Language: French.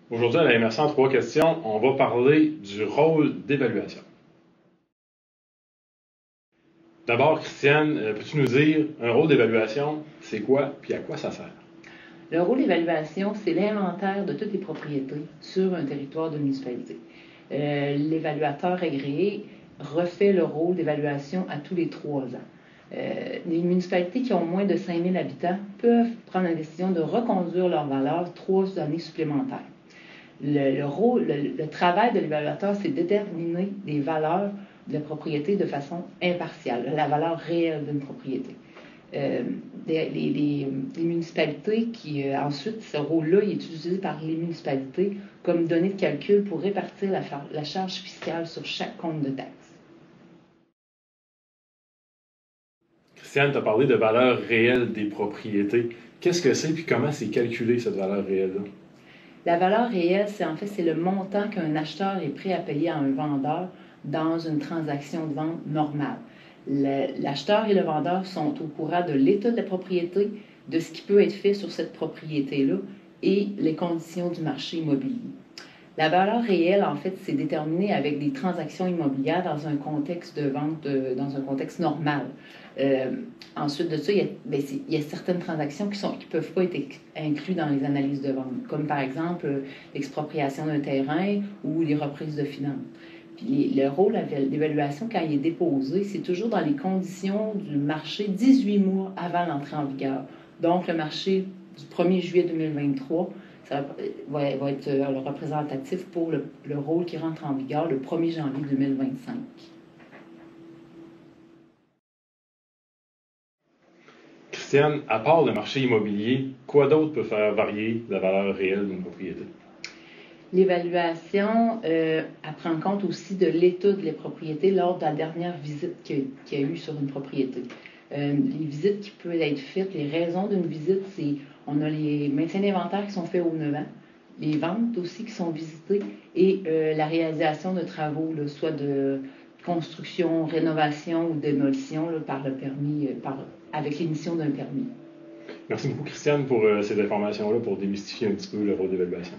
Aujourd'hui, à la MRC en 3 questions, on va parler du rôle d'évaluation. D'abord, Christiane, peux-tu nous dire, un rôle d'évaluation, c'est quoi puis à quoi ça sert? Le rôle d'évaluation, c'est l'inventaire de toutes les propriétés sur un territoire de municipalité. L'évaluateur agréé refait le rôle d'évaluation à tous les 3 ans. Les municipalités qui ont moins de 5 000 habitants peuvent prendre la décision de reconduire leur valeur 3 années supplémentaires. Le travail de l'évaluateur, c'est de déterminer les valeurs de la propriété de façon impartiale, la valeur réelle d'une propriété. Les municipalités ensuite, ce rôle-là est utilisé par les municipalités comme donnée de calcul pour répartir la charge fiscale sur chaque compte de taxe. Christiane, tu as parlé de valeur réelle des propriétés. Qu'est-ce que c'est puis comment c'est calculé cette valeur réelle-là? La valeur réelle, c'est le montant qu'un acheteur est prêt à payer à un vendeur dans une transaction de vente normale. L'acheteur et le vendeur sont au courant de l'état de la propriété, de ce qui peut être fait sur cette propriété-là et les conditions du marché immobilier. La valeur réelle, en fait, c'est déterminé avec des transactions immobilières dans un contexte de vente, dans un contexte normal. Ensuite de ça, il y a certaines transactions qui ne peuvent pas être incluses dans les analyses de vente, comme par exemple l'expropriation d'un terrain ou les reprises de finances. Puis le rôle d'évaluation, quand il est déposé, c'est toujours dans les conditions du marché 18 mois avant l'entrée en vigueur. Donc, le marché du 1er juillet 2023, ça va être le représentatif pour le rôle qui rentre en vigueur le 1er janvier 2025. Christiane, à part le marché immobilier, quoi d'autre peut faire varier la valeur réelle d'une propriété? L'évaluation prend compte aussi de l'état de la propriété lors de la dernière visite qu'il y a eu sur une propriété. Les visites qui peuvent être faites, les raisons d'une visite, on a les maintiens d'inventaire qui sont faits au 9 ans, les ventes aussi qui sont visitées et la réalisation de travaux, là, soit de construction, rénovation ou démolition là, par le permis, avec l'émission d'un permis. Merci beaucoup, Christiane, pour ces informations-là, pour démystifier un petit peu le rôle d'évaluation.